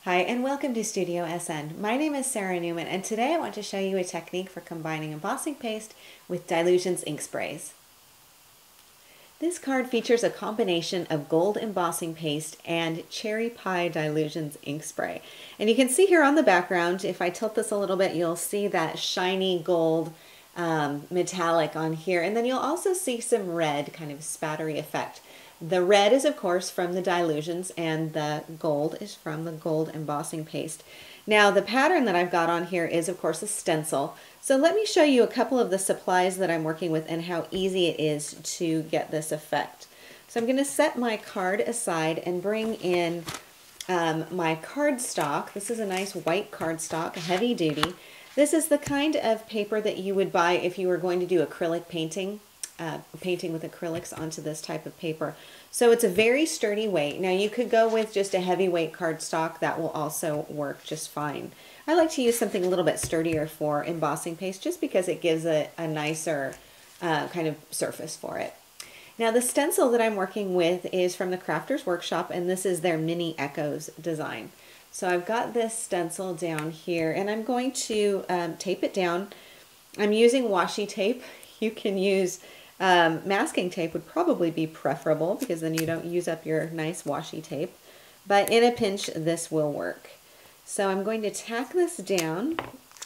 Hi and welcome to Studio SN. My name is Sara Naumann and today I want to show you a technique for combining embossing paste with Dylusions ink sprays. This card features a combination of gold embossing paste and cherry pie Dylusions ink spray. And you can see here on the background, if I tilt this a little bit, you'll see that shiny gold metallic on here. And then you'll also see some red kind of spattery effect. The red is of course from the Dylusions and the gold is from the gold embossing paste. Now the pattern that I've got on here is of course a stencil. So let me show you a couple of the supplies that I'm working with and how easy it is to get this effect. So I'm going to set my card aside and bring in my cardstock. This is a nice white cardstock, heavy duty. This is the kind of paper that you would buy if you were going to do acrylic painting. Painting with acrylics onto this type of paper. So it's a very sturdy weight. Now you could go with just a heavyweight cardstock. That will also work just fine. I like to use something a little bit sturdier for embossing paste just because it gives a nicer kind of surface for it. Now the stencil that I'm working with is from the Crafter's Workshop and this is their Mini Echoes design. So I've got this stencil down here and I'm going to tape it down. I'm using washi tape. You can use masking tape would probably be preferable because then you don't use up your nice washi tape. But in a pinch, this will work. So I'm going to tack this down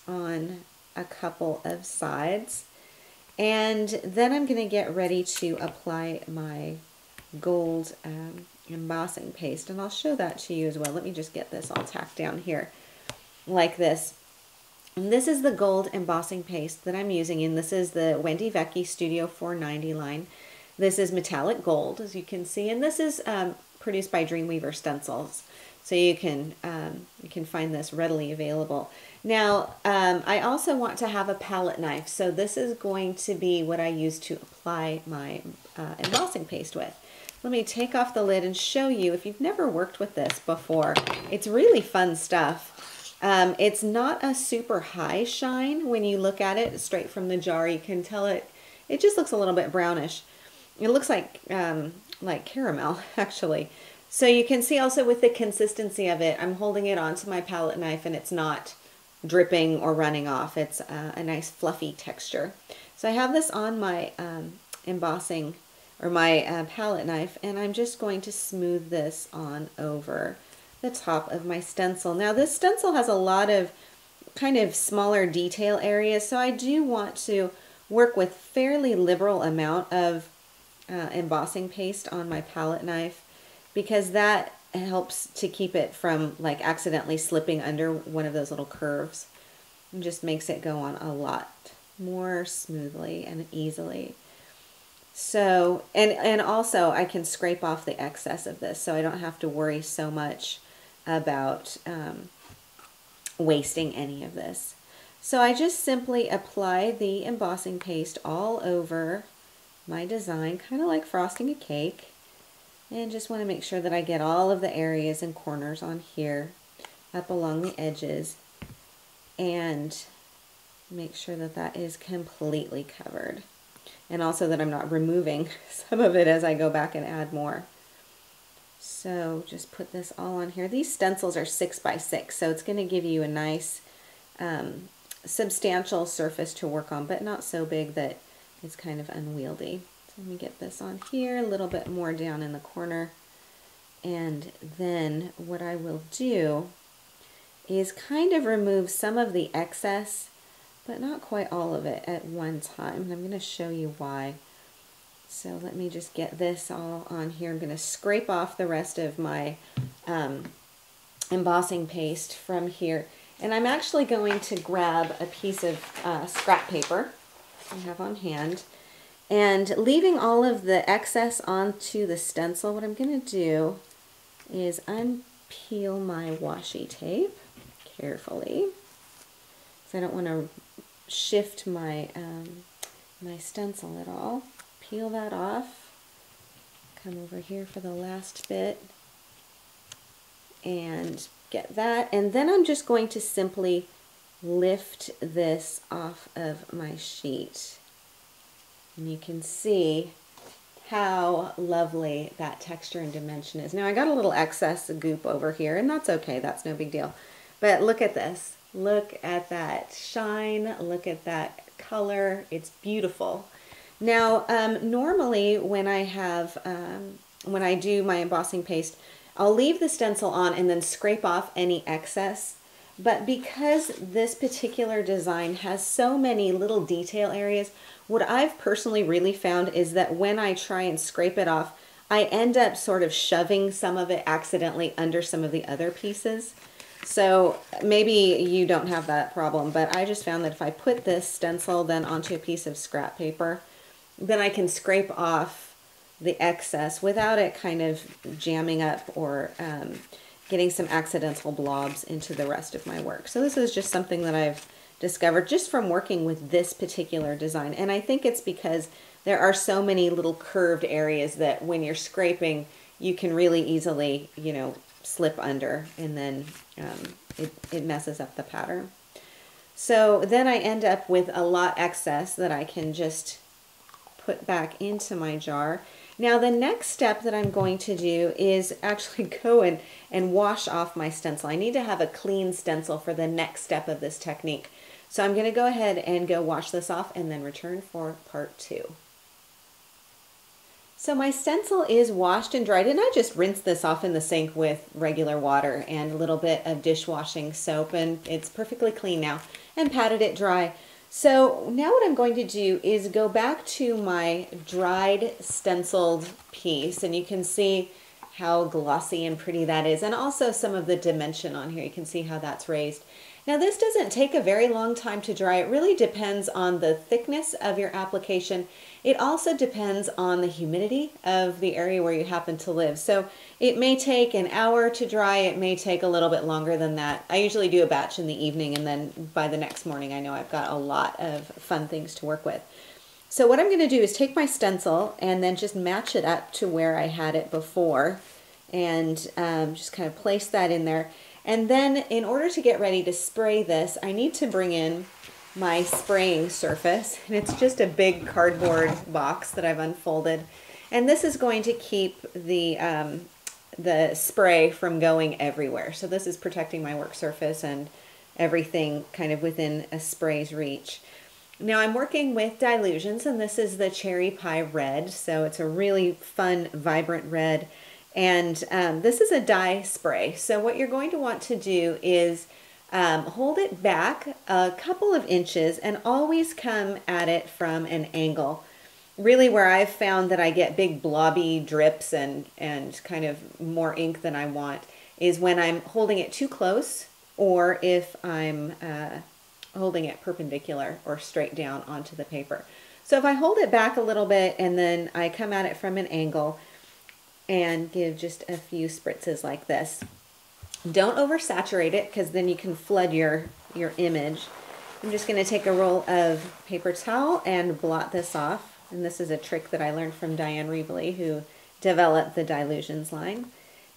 on a couple of sides. And then I'm going to get ready to apply my gold embossing paste. And I'll show that to you as well. Let me just get this all tacked down here like this. And this is the gold embossing paste that I'm using, and this is the Wendy Vecchi Studio 490 line. This is metallic gold, as you can see, and this is produced by Dreamweaver stencils, so you can find this readily available. Now, I also want to have a palette knife, so this is going to be what I use to apply my embossing paste with. Let me take off the lid and show you, if you've never worked with this before, it's really fun stuff. It's not a super high shine when you look at it straight from the jar. You can tell it just looks a little bit brownish. It looks like caramel actually. So you can see also with the consistency of it, I'm holding it onto my palette knife and it's not dripping or running off. It's a nice fluffy texture. So I have this on my embossing or my palette knife and I'm just going to smooth this on over the top of my stencil. Now this stencil has a lot of kind of smaller detail areas, so I do want to work with fairly liberal amount of embossing paste on my palette knife because that helps to keep it from like accidentally slipping under one of those little curves and just makes it go on a lot more smoothly and easily. So, and also I can scrape off the excess of this so I don't have to worry so much about wasting any of this. So I just simply apply the embossing paste all over my design, kind of like frosting a cake, and just want to make sure that I get all of the areas and corners on here up along the edges and make sure that that is completely covered, and also that I'm not removing some of it as I go back and add more. So just put this all on here. These stencils are 6 by 6, so it's going to give you a nice substantial surface to work on, but not so big that it's kind of unwieldy. So let me get this on here, a little bit more down in the corner. And then what I will do is kind of remove some of the excess, but not quite all of it at one time. And I'm going to show you why. So let me just get this all on here. I'm going to scrape off the rest of my embossing paste from here. And I'm actually going to grab a piece of scrap paper I have on hand. And leaving all of the excess onto the stencil, what I'm going to do is unpeel my washi tape carefully. So I don't want to shift my, my stencil at all. Peel that off, come over here for the last bit and get that, and then I'm just going to simply lift this off of my sheet and you can see how lovely that texture and dimension is. Now I got a little excess goop over here, and that's okay, that's no big deal. But look at this. Look at that shine, look at that color, it's beautiful. Now, normally when I do my embossing paste, I'll leave the stencil on and then scrape off any excess. But because this particular design has so many little detail areas, what I've personally really found is that when I try and scrape it off, I end up sort of shoving some of it accidentally under some of the other pieces. So maybe you don't have that problem, but I just found that if I put this stencil then onto a piece of scrap paper, then I can scrape off the excess without it kind of jamming up or getting some accidental blobs into the rest of my work. So this is just something that I've discovered just from working with this particular design. And I think it's because there are so many little curved areas that when you're scraping, you can really easily, you know, slip under, and then it messes up the pattern. So then I end up with a lot excess that I can just put back into my jar. Now the next step that I'm going to do is actually go and wash off my stencil. I need to have a clean stencil for the next step of this technique. So I'm going to go ahead and go wash this off and then return for part 2. So my stencil is washed and dried, and I just rinsed this off in the sink with regular water and a little bit of dishwashing soap, and it's perfectly clean now, and patted it dry. So now what I'm going to do is go back to my dried stenciled piece, and you can see how glossy and pretty that is, and also some of the dimension on here. You can see how that's raised. Now this doesn't take a very long time to dry. It really depends on the thickness of your application. It also depends on the humidity of the area where you happen to live. So it may take an hour to dry. It may take a little bit longer than that. I usually do a batch in the evening, and then by the next morning I know I've got a lot of fun things to work with. So what I'm going to do is take my stencil and then just match it up to where I had it before, and just kind of place that in there. And then in order to get ready to spray this, I need to bring in my spraying surface, and it's just a big cardboard box that I've unfolded. And this is going to keep the spray from going everywhere. So this is protecting my work surface and everything kind of within a spray's reach. Now I'm working with Dylusions, and this is the Cherry Pie Red. So it's a really fun, vibrant red. And this is a dye spray. So what you're going to want to do is hold it back a couple of inches and always come at it from an angle. Really where I've found that I get big blobby drips and kind of more ink than I want is when I'm holding it too close, or if I'm holding it perpendicular or straight down onto the paper. So if I hold it back a little bit and then I come at it from an angle and give just a few spritzes like this. Don't oversaturate it, because then you can flood your image. I'm just going to take a roll of paper towel and blot this off. And this is a trick that I learned from Diane Reevely, who developed the Dylusions line.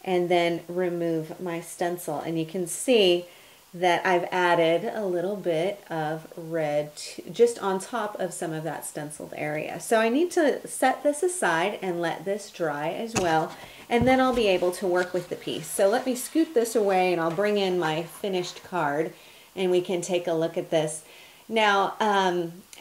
And then remove my stencil. And you can see that I've added a little bit of red just on top of some of that stenciled area. So I need to set this aside and let this dry as well, and then I'll be able to work with the piece. So let me scoot this away, and I'll bring in my finished card and we can take a look at this. Now,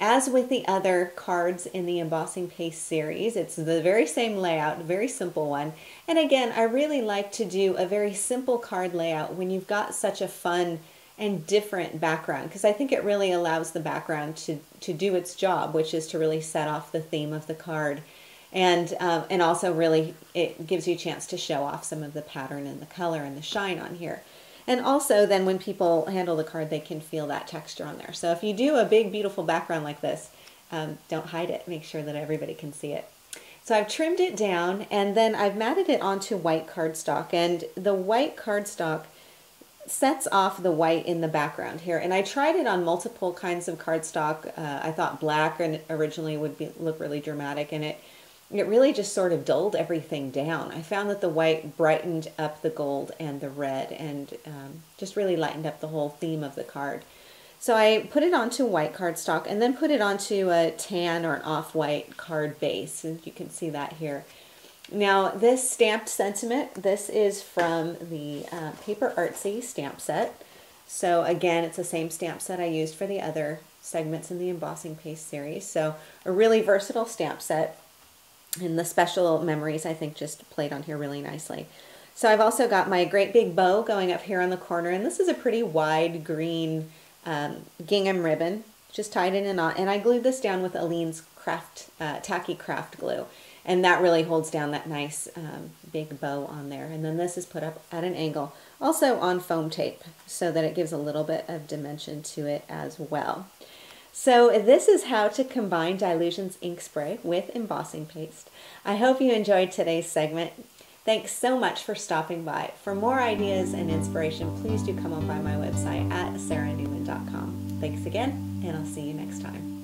as with the other cards in the Embossing Paste series, it's the very same layout, very simple one. And again, I really like to do a very simple card layout when you've got such a fun and different background, because I think it really allows the background to do its job, which is to really set off the theme of the card. And also really it gives you a chance to show off some of the pattern and the color and the shine on here. And also then when people handle the card, they can feel that texture on there. So if you do a big, beautiful background like this, don't hide it. Make sure that everybody can see it. So I've trimmed it down, and then I've matted it onto white cardstock. And the white cardstock sets off the white in the background here. And I tried it on multiple kinds of cardstock. I thought black originally would look really dramatic, and it really just sort of dulled everything down. I found that the white brightened up the gold and the red, and just really lightened up the whole theme of the card. So I put it onto white cardstock and then put it onto a tan or an off-white card base, and you can see that here. Now this stamped sentiment, this is from the Paper Artsy stamp set. So again, it's the same stamp set I used for the other segments in the embossing paste series. So a really versatile stamp set, and the special memories I think just played on here really nicely. So I've also got my great big bow going up here on the corner, and this is a pretty wide green gingham ribbon. Just tied in a knot, and I glued this down with Aleene's tacky craft glue, and that really holds down that nice big bow on there. And then this is put up at an angle, also on foam tape, so that it gives a little bit of dimension to it as well. So this is how to combine Dylusions ink spray with embossing paste. I hope you enjoyed today's segment. Thanks so much for stopping by. For more ideas and inspiration, please do come on by my website at saranaumann.com. Thanks again, and I'll see you next time.